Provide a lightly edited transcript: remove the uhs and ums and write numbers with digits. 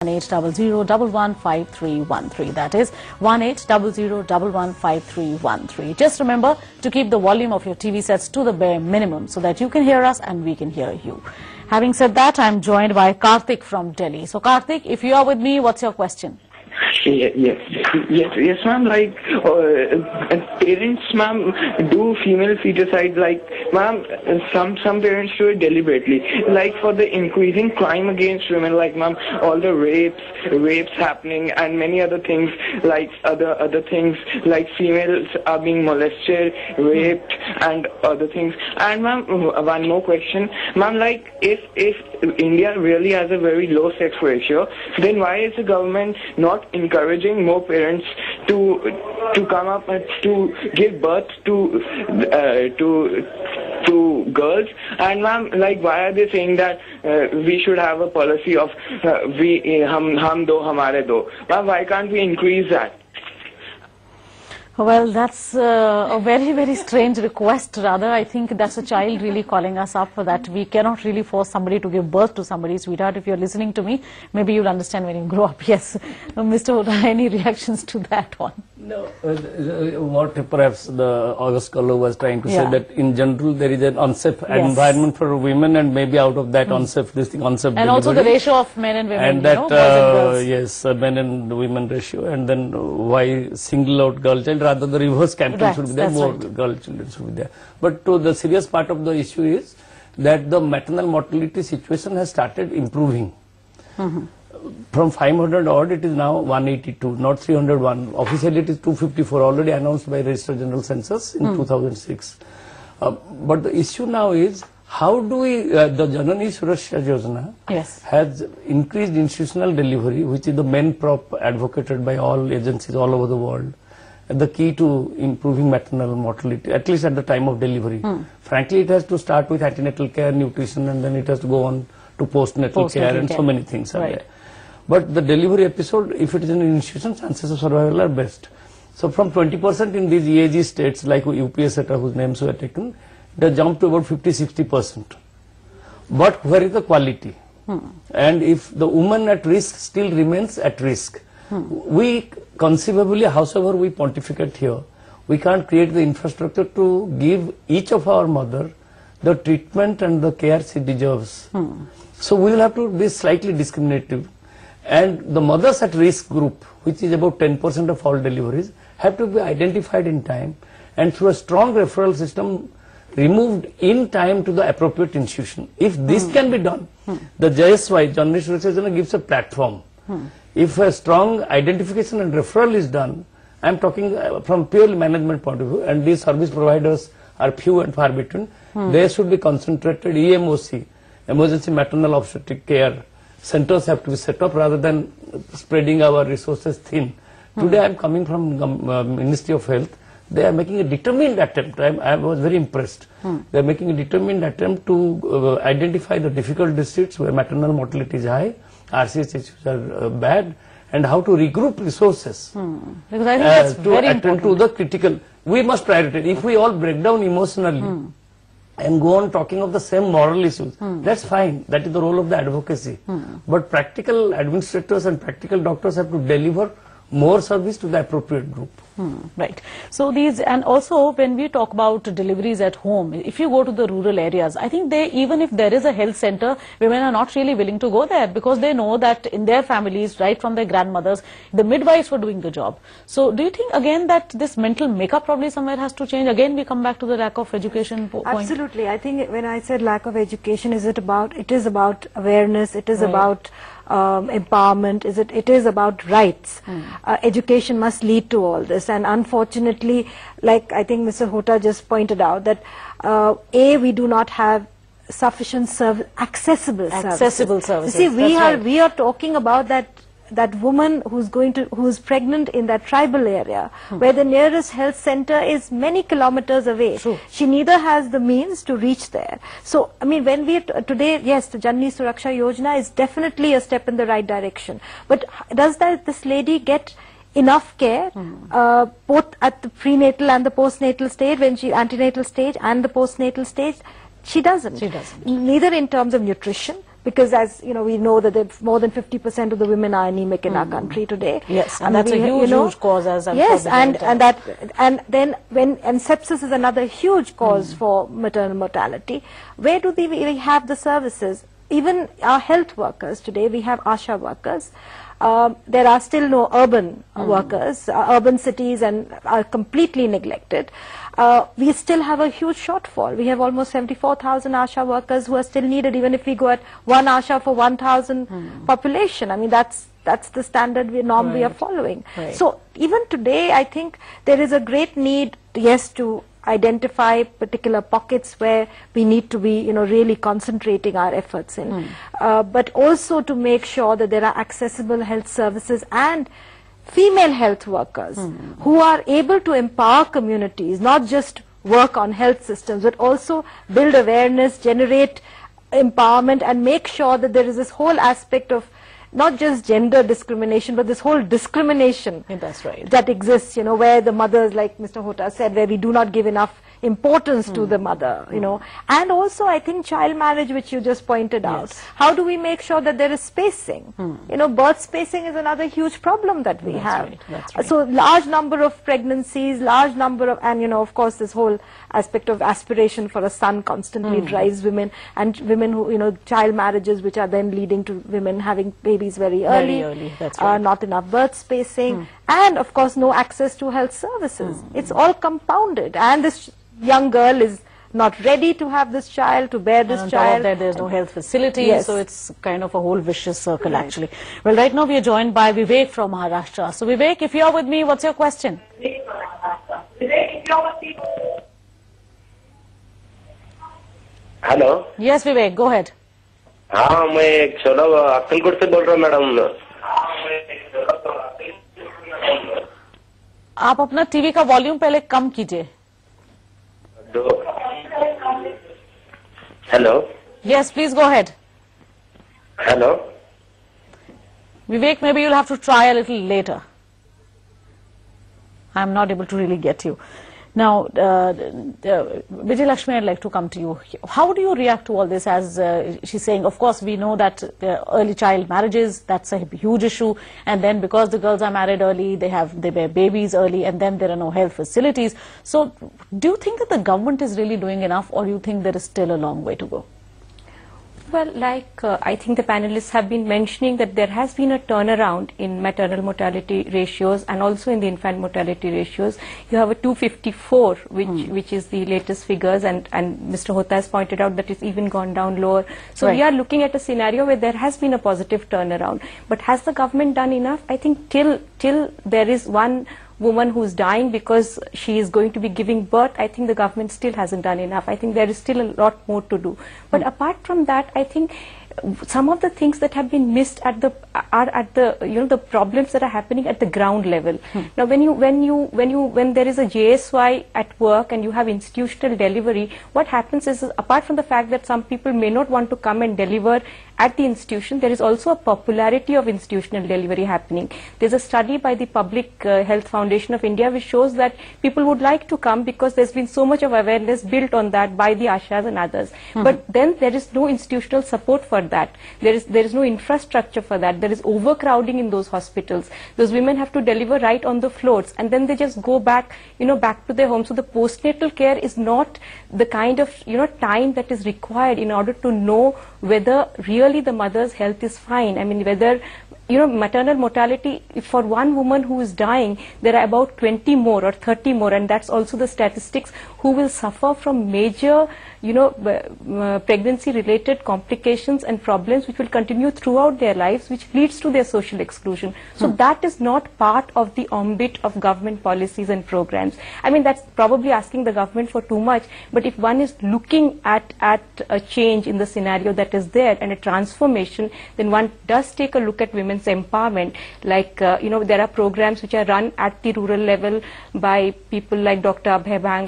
1800115313. That is 1800115313. Just remember to keep the volume of your TV sets to the bare minimum so that you can hear us and we can hear you. Having said that, I am joined by Karthik from Delhi. So Karthik, if you are with me, what's your question? Yes, ma'am. Like parents, ma'am, do female feticide. Like, ma'am, some parents do it deliberately. Like for the increasing crime against women. Like, ma'am, all the rapes happening and many other things. Like other things. Like females are being molested, raped, and other things. And ma'am, one more question, ma'am. Like, if India really has a very low sex ratio, then why is the government not encouraging more parents to come up and to give birth to girls? And ma'am, like, why are they saying that we should have a policy of hum do hamare do? Ma'am, why can't we increase that? Well, that's a very, very strange request. Rather, I think that's a child really calling us up for that. We cannot really force somebody to give birth to somebody. Sweetheart, if you're listening to me, maybe you'll understand when you grow up. Yes. Mr. Hooda, any reactions to that one? No, what perhaps the August Kallo was trying to say, that in general there is an unsafe environment for women, and maybe out of that unsafe and also the ratio of men and women, and that boys and girls. Yes, men and women ratio, and then why single out girl child, rather the reverse campaign should be there, more girl children should be there. But to the serious part of the issue is that the maternal mortality situation has started improving. From 500 odd, it is now 182, not 301. Officially, it is 254, already announced by Registrar General Census in 2006. But the issue now is, how do we, the Janani Suraksha Yojana has increased institutional delivery, which is the main prop advocated by all agencies all over the world, and the key to improving maternal mortality, at least at the time of delivery. Frankly, it has to start with antenatal care, nutrition, and then it has to go on to postnatal care, and so many things are there. But the delivery episode, if it is in an institution, chances of survival are best. So from 20% in these EAG states like UP, etc., whose names were taken, they jumped to about 50-60%. But where is the quality? And if the woman at risk still remains at risk, we conceivably, howsoever we pontificate here, we can't create the infrastructure to give each of our mother the treatment and the care she deserves. So we will have to be slightly discriminative. And the mothers at risk group, which is about 10% of all deliveries, have to be identified in time, and through a strong referral system removed in time to the appropriate institution. If this can be done, the JSY, Janani Suraksha Yojana, gives a platform. If a strong identification and referral is done, I am talking from purely management point of view, and these service providers are few and far between, they should be concentrated. EMOC, emergency maternal obstetric care centers have to be set up rather than spreading our resources thin. Today I am coming from Ministry of Health. They are making a determined attempt. I was very impressed. They are making a determined attempt to identify the difficult districts where maternal mortality is high, RCH issues are bad, and how to regroup resources because I think that's very attend to the critical. We must prioritize. If we all break down emotionally and go on talking of the same moral issues, that's fine. That is the role of the advocacy. But practical administrators and practical doctors have to deliver more service to the appropriate group. Right. So these, and also when we talk about deliveries at home, if you go to the rural areas, I think they, even if there is a health center, women are not really willing to go there because they know that in their families, right from their grandmothers, the midwives were doing the job. So do you think again that this mental makeup probably somewhere has to change? Again, we come back to the lack of education point. Absolutely. I think when I said lack of education, it is about awareness, it is about empowerment, it is about rights. Education must lead to all this, and unfortunately, like I think Mr. Hooda just pointed out, that we do not have sufficient accessible services. You see, we are talking about that woman who's pregnant in that tribal area where the nearest health center is many kilometers away. She neither has the means to reach there. So I mean, when we today, yes, the Janani Suraksha Yojana is definitely a step in the right direction, but does this lady get enough care both at the prenatal and the postnatal stage, antenatal stage and the postnatal stage? She doesn't. Neither in terms of nutrition, because as you know, we know that more than 50% of the women are anemic in our country today. Yes, and that's a huge, huge cause, as I'm yes, sure and then sepsis is another huge cause for maternal mortality. Where do we have the services? Even our health workers today, we have ASHA workers. There are still no urban workers. Urban cities are completely neglected. We still have a huge shortfall. We have almost 74,000 ASHA workers who are still needed, even if we go at 1 ASHA for 1,000 population. I mean, that's the standard norm we are following. Right. So even today, I think there is a great need, yes, to identify particular pockets where we need to be, really concentrating our efforts in, but also to make sure that there are accessible health services and female health workers who are able to empower communities, not just work on health systems, but also build awareness, generate empowerment, and make sure that there is this whole aspect of not just gender discrimination, but this whole discrimination that exists, where the mothers, like Mr. Hota said, where we do not give enough importance to the mother, and also I think child marriage, which you just pointed out. How do we make sure that there is spacing? Birth spacing is another huge problem that we have. So large number of pregnancies, large number of, and of course this whole aspect of aspiration for a son constantly drives women, and women who, child marriages which are then leading to women having babies very early. That's right. Not enough birth spacing, and of course no access to health services. It's all compounded, and this young girl is not ready to have this child, to bear this and on child. top of that, there's no health facility, Yes. so it's kind of a whole vicious circle actually. Well, right now we are joined by Vivek from Maharashtra. So Vivek, if you're with me, what's your question? Hello Yes, Vivek, go ahead. हाँ, मैं सौरभ अक्कलकोट से बोल रहा हूँ madam. आप अपना TV का volume पहले कम कीजिए. Hello. Yes, please go ahead. Hello. Vivek, maybe you'll have to try a little later. I'm not able to really get you. Now, Vijay Lakshmi, I'd like to come to you. How do you react to all this? As she's saying, of course, we know that early child marriages, that's a huge issue. And then because the girls are married early, they bear babies early, and then there are no health facilities. So do you think that the government is really doing enough, or do you think there is still a long way to go? Well, like I think the panelists have been mentioning that there has been a turnaround in maternal mortality ratios and also in the infant mortality ratios. You have a 254, which is the latest figures, and Mr. Hota has pointed out that it's even gone down lower. So we are looking at a scenario where there has been a positive turnaround. But has the government done enough? I think till there is one woman who's dying because she is going to be giving birth, I think the government still hasn't done enough. I think there is still a lot more to do. But apart from that, I think some of the things that have been missed are at the problems that are happening at the ground level. Now, when there is a JSY at work and you have institutional delivery, what happens is, apart from the fact that some people may not want to come and deliver at the institution, there is also a popularity of institutional delivery happening. There's a study by the Public Health Foundation of India which shows that people would like to come because there's been so much of awareness built on that by the ASHAs and others. But then there is no institutional support for that. There is no infrastructure for that. There is overcrowding in those hospitals. Those women have to deliver right on the floors, and then they just go back, back to their home. So the postnatal care is not the kind of, time that is required in order to know whether really the mother's health is fine. I mean, whether, maternal mortality, for one woman who is dying, there are about 20 more or 30 more, and that's also the statistics, who will suffer from major, pregnancy-related complications and problems which will continue throughout their lives, which leads to their social exclusion. So that is not part of the ambit of government policies and programs. I mean, that's probably asking the government for too much, but if one is looking at a change in the scenario that is there and a transformation, then one does take a look at women's empowerment. Like, there are programs which are run at the rural level by people like Dr. Abhay Bang